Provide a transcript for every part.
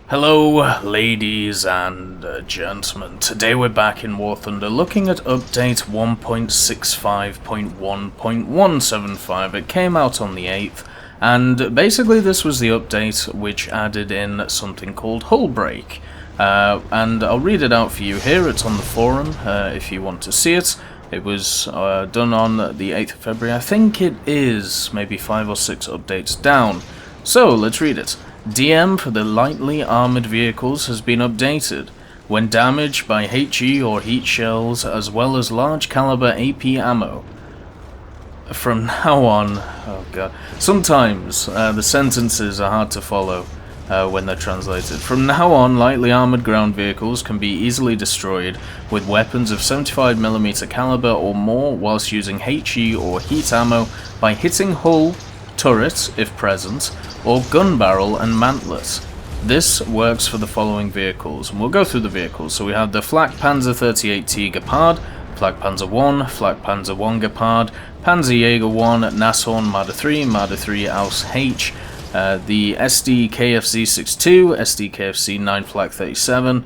Hello, ladies and gentlemen. Today we're back in War Thunder looking at update 1.65.1.175. It came out on the 8th, and basically this was the update which added in something called hull break. And I'll read it out for you here. It's on the forum if you want to see it. It was done on the 8th of February. I think it is maybe 5 or 6 updates down. So let's read it. DM for the lightly armoured vehicles has been updated. When damaged by HE or heat shells, as well as large caliber AP ammo. From now on, oh god, sometimes the sentences are hard to follow when they're translated. From now on, lightly armoured ground vehicles can be easily destroyed with weapons of 75mm caliber or more whilst using HE or heat ammo by hitting hull, turret, if present, or gun barrel and mantlet. This works for the following vehicles, and we'll go through the vehicles. So we have the Flak Panzer 38T Gepard, Flak Panzer 1, Flak Panzer 1 Gepard, Panzerjäger 1, Nashorn Marder 3, Marder 3 Aus H, the SD KFC 62, SD KFC 9 Flak 37,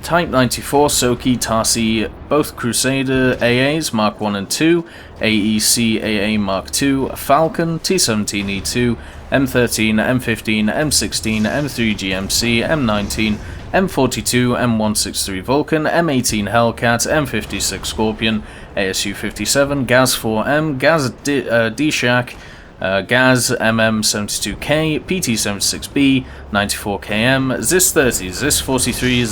Type 94, Soki, Tarsi, both Crusader AAs Mark 1 and 2, AEC AA Mark 2, Falcon, T-17E2, M13, M15, M16, M3 GMC, M19, M42, M163 Vulcan, M18 Hellcat, M56 Scorpion, ASU 57, Gaz 4M, Gaz D-Shack, Gaz MM72K, PT76B, 94KM, ZIS30, ZIS43,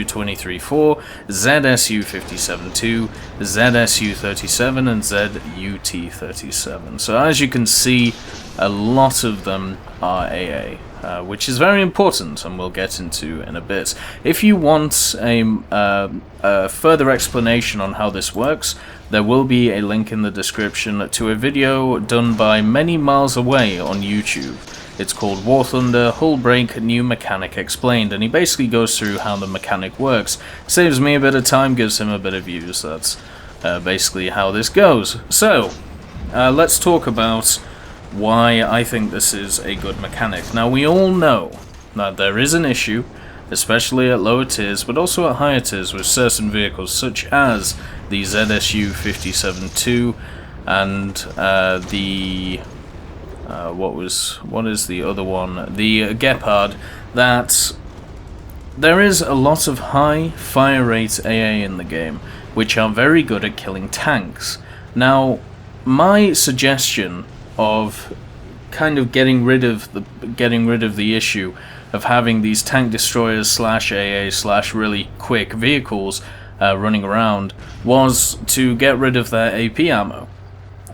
ZSU23-4, ZSU57-2, ZSU37, and ZUT37. So as you can see, a lot of them are AA. Which is very important, and we'll get into in a bit. If you want a further explanation on how this works, there will be a link in the description to a video done by many miles away on YouTube. It's called War Thunder Hull Break New Mechanic Explained, and he basically goes through how the mechanic works. Saves me a bit of time, gives him a bit of views. That's basically how this goes. So, let's talk about why I think this is a good mechanic. Now, we all know that there is an issue, especially at lower tiers, but also at higher tiers with certain vehicles, such as the ZSU 57-2 and the what is the other one? The Gepard. That there is a lot of high fire rate AA in the game, which are very good at killing tanks. Now, my suggestion of kind of getting rid of the issue of having these tank destroyers slash AA slash really quick vehicles running around was to get rid of their AP ammo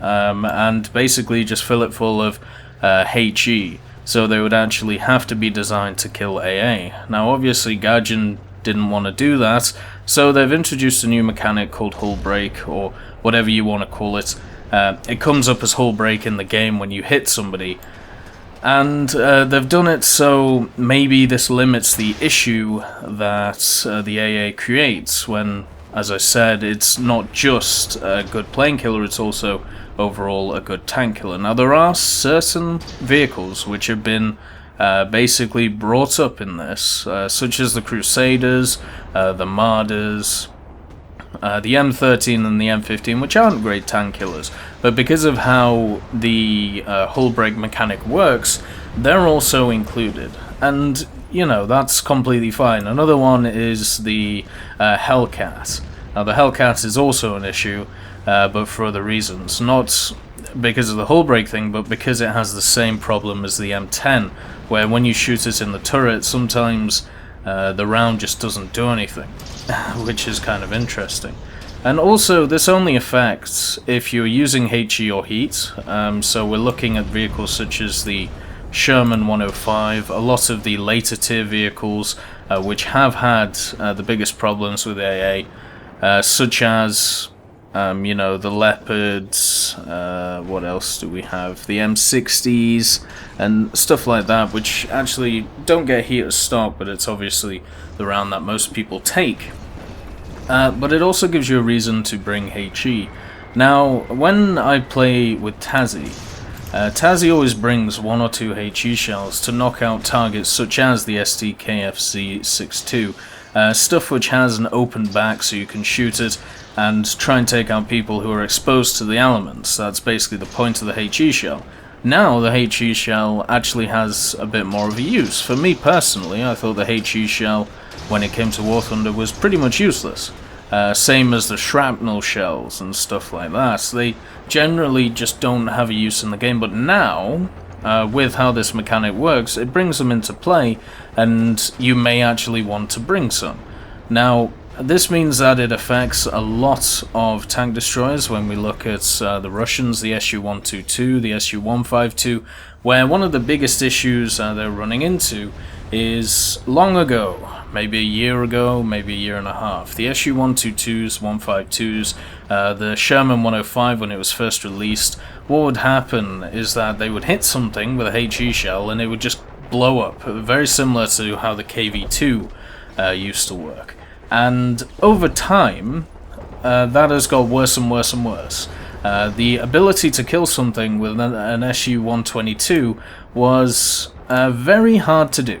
and basically just fill it full of HE, so they would actually have to be designed to kill AA. Now obviously Gaijin didn't want to do that, so they've introduced a new mechanic called hull break, or whatever you want to call it. It comes up as hull break in the game when you hit somebody, and they've done it so maybe this limits the issue that the AA creates when, as I said, it's not just a good plane killer, it's also overall a good tank killer. Now there are certain vehicles which have been basically brought up in this, such as the Crusaders, the Marders, the M13 and the M15, which aren't great tank killers, but because of how the hull break mechanic works, they're also included, and you know, that's completely fine. Another one is the Hellcat. Now the Hellcat is also an issue, but for other reasons, not because of the hull break thing, but because it has the same problem as the M10, where when you shoot it in the turret, sometimes the round just doesn't do anything, which is kind of interesting. And also, this only affects if you're using HE or heat, so we're looking at vehicles such as the Sherman 105, a lot of the later tier vehicles which have had the biggest problems with AA, such as, you know, the Leopards, what else do we have, the M60s, and stuff like that, which actually don't get heat as stock, but it's obviously the round that most people take. But it also gives you a reason to bring HE. Now, when I play with Tazzy, Tazzy always brings 1 or 2 HE shells to knock out targets such as the STKFC-62, stuff which has an open back so you can shoot it and try and take out people who are exposed to the elements. That's basically the point of the HE shell. Now the HE shell actually has a bit more of a use. For me personally, I thought the HE shell, when it came to War Thunder, was pretty much useless. Same as the shrapnel shells and stuff like that. They generally just don't have a use in the game, but now, with how this mechanic works, it brings them into play, and you may actually want to bring some. Now, this means that it affects a lot of tank destroyers when we look at the Russians, the Su-122, the Su-152, where one of the biggest issues they're running into is long ago, maybe a year ago, maybe a year and a half. The Su-122s, 152s, the Sherman 105 when it was first released, what would happen is that they would hit something with a HE shell and it would just blow up, very similar to how the KV-2 used to work. And over time, that has got worse and worse and worse. The ability to kill something with an Su-122 was very hard to do.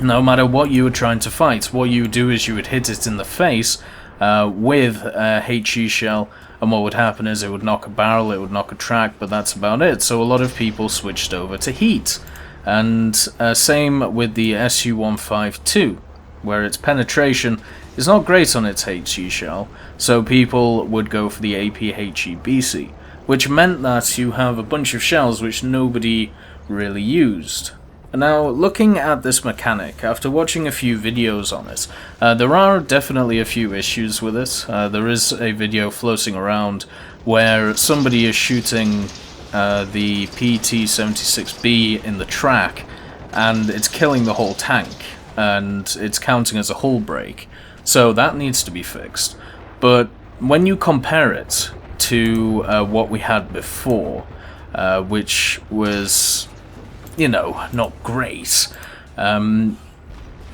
No matter what you were trying to fight, what you would do is you would hit it in the face with a HE shell, and what would happen is it would knock a barrel, it would knock a track, but that's about it. So a lot of people switched over to heat. And same with the Su-152, where its penetration is not great on its HE shell, so people would go for the AP-HE-BC, which meant that you have a bunch of shells which nobody really used. Now, looking at this mechanic, after watching a few videos on it, there are definitely a few issues with it. There is a video floating around where somebody is shooting the PT-76B in the track, and it's killing the whole tank, and it's counting as a hull break. So that needs to be fixed. But when you compare it to what we had before, which was, you know, not great.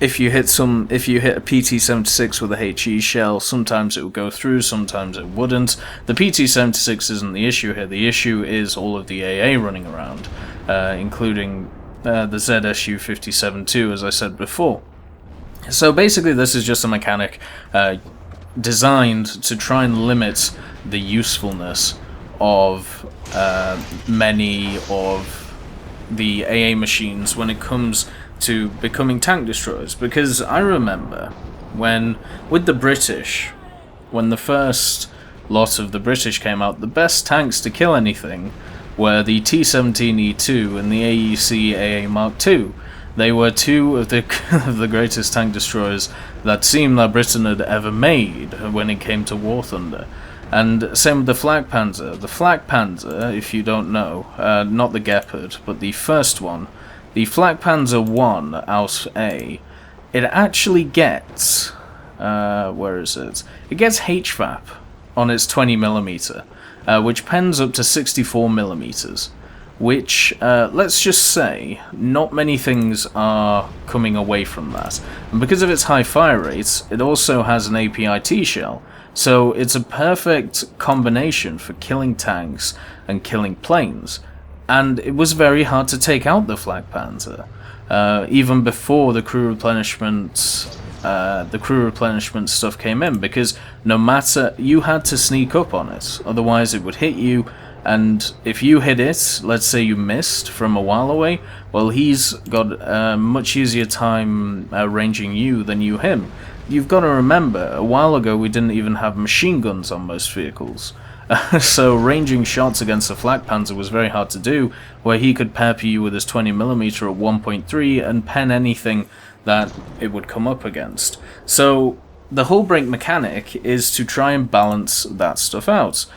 If you hit a PT-76 with a HE shell, sometimes it would go through, sometimes it wouldn't. The PT-76 isn't the issue here. The issue is all of the AA running around, including the ZSU-57-2, as I said before. So basically, this is just a mechanic designed to try and limit the usefulness of many of the AA machines when it comes to becoming tank destroyers. Because I remember when, with the British, when the first lot of the British came out, the best tanks to kill anything were the T-17E2 and the AEC AA Mark II. They were two of the greatest tank destroyers that seemed that Britain had ever made when it came to War Thunder. And same with the Flak Panzer. The Flak Panzer, if you don't know, not the Gepard, but the first one, the Flak Panzer 1 Aus A, it actually gets, where is it? It gets HVAP on its 20mm, which pens up to 64mm, which, let's just say, not many things are coming away from that. And because of its high fire rates, it also has an APIT shell, so it's a perfect combination for killing tanks and killing planes. And it was very hard to take out the Flak Panzer, even before the crew replenishment stuff came in, because no matter, you had to sneak up on it, otherwise it would hit you. And if you hit it, let's say you missed from a while away, well, he's got a much easier time ranging you than you him. You've got to remember, a while ago we didn't even have machine guns on most vehicles. So ranging shots against the Flak Panzer was very hard to do, where he could pepper you with his 20mm at 1.3 and pen anything that it would come up against. So the hull break mechanic is to try and balance that stuff out,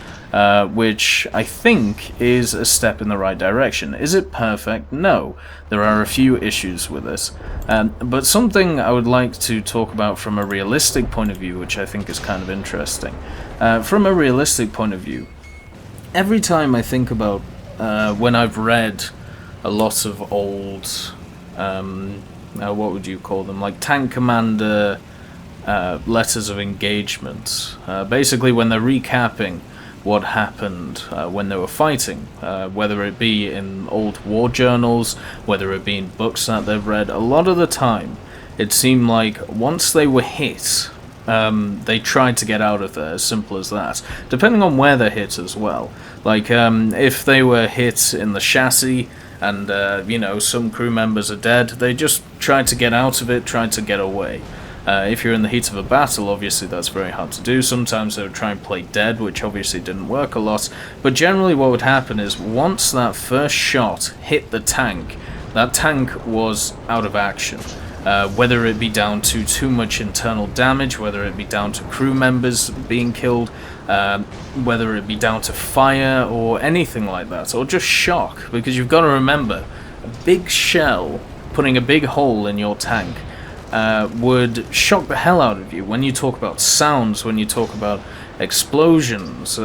which I think is a step in the right direction. Is it perfect? No. There are a few issues with it. But something I would like to talk about from a realistic point of view, which I think is kind of interesting. From a realistic point of view, every time I think about when I've read a lot of old, what would you call them, like Tank Commander letters of engagement, basically when they're recapping what happened when they were fighting, whether it be in old war journals, whether it be in books that they've read. A lot of the time, it seemed like once they were hit, they tried to get out of there, as simple as that, depending on where they're hit as well. Like, if they were hit in the chassis, and, some crew members are dead, they just tried to get out of it, tried to get away. If you're in the heat of a battle, obviously that's very hard to do. Sometimes they would try and play dead, which obviously didn't work a lot. But generally what would happen is once that first shot hit the tank, that tank was out of action. Whether it be down to too much internal damage, whether it be down to crew members being killed, whether it be down to fire or anything like that, or just shock, because you've got to remember, a big shell putting a big hole in your tank would shock the hell out of you. When you talk about sounds, when you talk about explosions,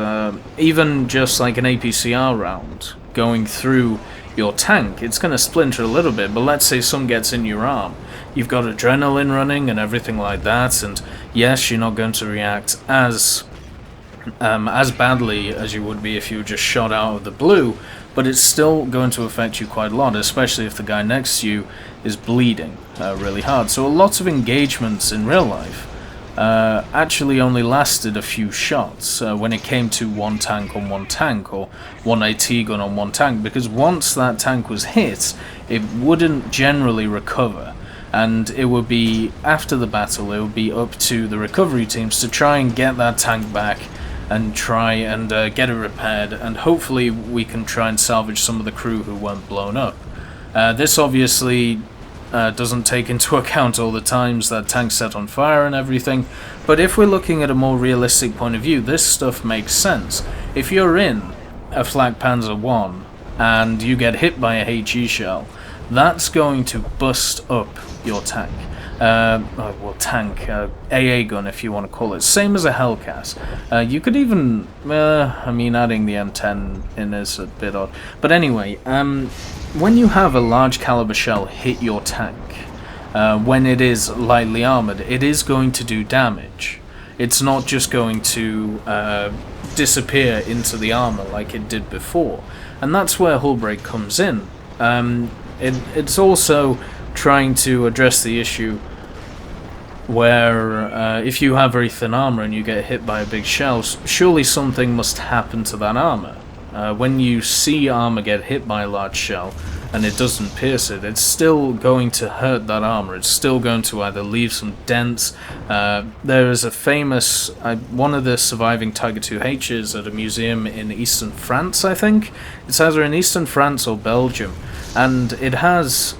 even just like an APCR round going through your tank, it's going to splinter a little bit, but let's say some gets in your arm. You've got adrenaline running and everything like that, and yes, you're not going to react as badly as you would be if you were just shot out of the blue, but it's still going to affect you quite a lot, especially if the guy next to you is bleeding really hard. So a lot of engagements in real life actually only lasted a few shots when it came to one tank on one tank, or one AT gun on one tank, because once that tank was hit, it wouldn't generally recover. And it would be, after the battle, it would be up to the recovery teams to try and get that tank back and try and get it repaired, and hopefully we can try and salvage some of the crew who weren't blown up. This obviously doesn't take into account all the times that tanks set on fire and everything, but if we're looking at a more realistic point of view, this stuff makes sense. If you're in a Flak Panzer I and you get hit by a HE shell, that's going to bust up your tank. AA gun if you want to call it. Same as a Hellcat. You could even, adding the M10 in is a bit odd. But anyway, when you have a large caliber shell hit your tank, when it is lightly armored, it is going to do damage. It's not just going to disappear into the armor like it did before. And that's where hull break comes in. It's also trying to address the issue where if you have very thin armor and you get hit by a big shell, surely something must happen to that armor. When you see armor get hit by a large shell and it doesn't pierce it, it's still going to hurt that armor. It's still going to either leave some dents. There is a famous, one of the surviving Tiger II-H's at a museum in eastern France, I think. It's either in eastern France or Belgium, and it has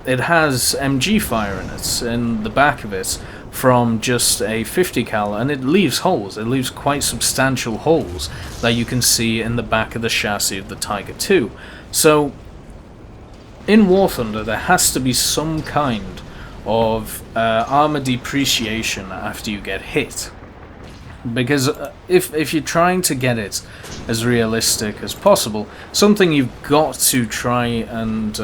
MG fire in it, in the back of it, from just a 50 cal, and it leaves holes. It leaves quite substantial holes that you can see in the back of the chassis of the Tiger II. So, in War Thunder, there has to be some kind of armor depreciation after you get hit. Because if you're trying to get it as realistic as possible, something you've got to try and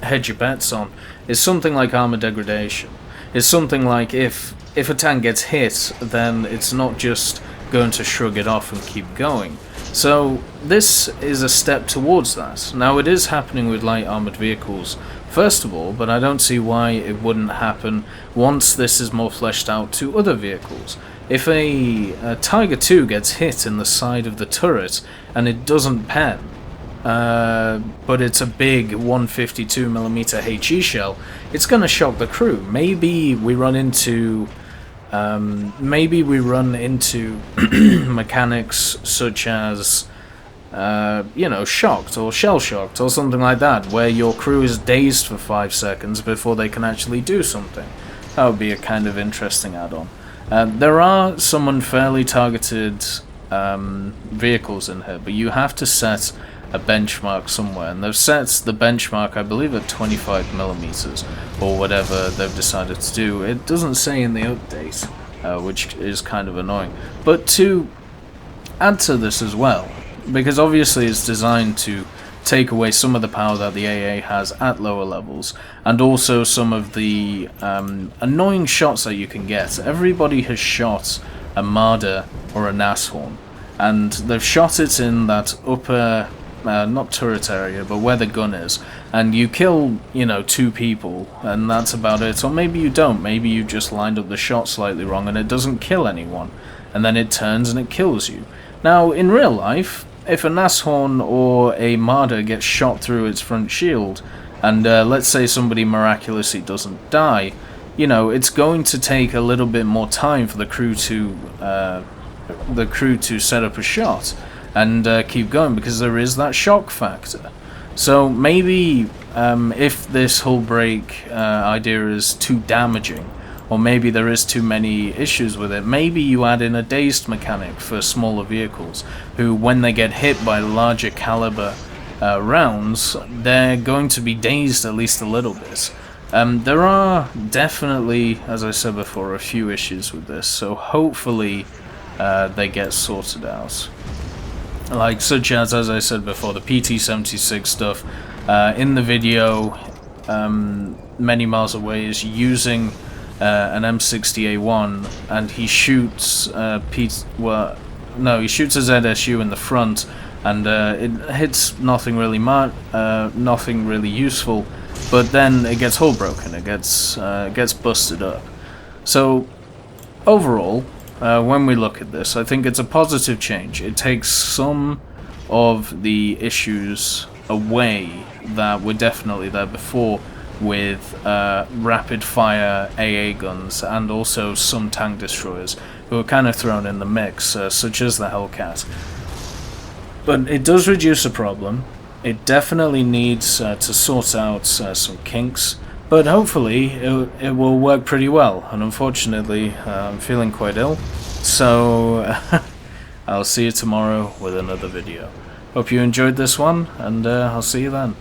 hedge your bets on is something like armor degradation. It's something like if a tank gets hit, then it's not just going to shrug it off and keep going. So this is a step towards that. Now it is happening with light armored vehicles first of all, but I don't see why it wouldn't happen once this is more fleshed out to other vehicles. If a Tiger II gets hit in the side of the turret and it doesn't pen, but it's a big 152mm HE shell, it's going to shock the crew. Maybe we run into mechanics such as shocked or shell shocked or something like that, where your crew is dazed for 5 seconds before they can actually do something. That would be a kind of interesting add-on. There are some unfairly targeted vehicles in here, but you have to set a benchmark somewhere, and they've set the benchmark, I believe, at 25mm, or whatever they've decided to do. It doesn't say in the update, which is kind of annoying. But to add to this as well, because obviously it's designed to take away some of the power that the AA has at lower levels, and also some of the annoying shots that you can get. Everybody has shot a Marder or a Nashorn, and they've shot it in that upper, not turret area, but where the gun is, and you kill, 2 people, and that's about it. Or maybe you don't, maybe you just lined up the shot slightly wrong and it doesn't kill anyone, and then it turns and it kills you. Now, in real life, if a Nashorn or a Marder gets shot through its front shield, and let's say somebody miraculously doesn't die, it's going to take a little bit more time for the crew to set up a shot and keep going, because there is that shock factor. So maybe if this hull break idea is too damaging, or maybe there is too many issues with it, maybe you add in a dazed mechanic for smaller vehicles, who when they get hit by larger caliber rounds, they're going to be dazed at least a little bit. There are definitely, as I said before, a few issues with this, so hopefully they get sorted out. Like, such as I said before, the PT-76 stuff. In the video, Many Miles Away is using an M60A1, and he shoots he shoots a ZSU in the front, and it hits nothing really useful, but then it gets hull broken, it gets busted up. So overall, when we look at this, I think it's a positive change. It takes some of the issues away that were definitely there before, with rapid fire AA guns and also some tank destroyers who are kind of thrown in the mix, such as the Hellcat. But it does reduce a problem. It definitely needs to sort out some kinks, but hopefully it will work pretty well. And unfortunately, I'm feeling quite ill, so I'll see you tomorrow with another video. Hope you enjoyed this one, and I'll see you then.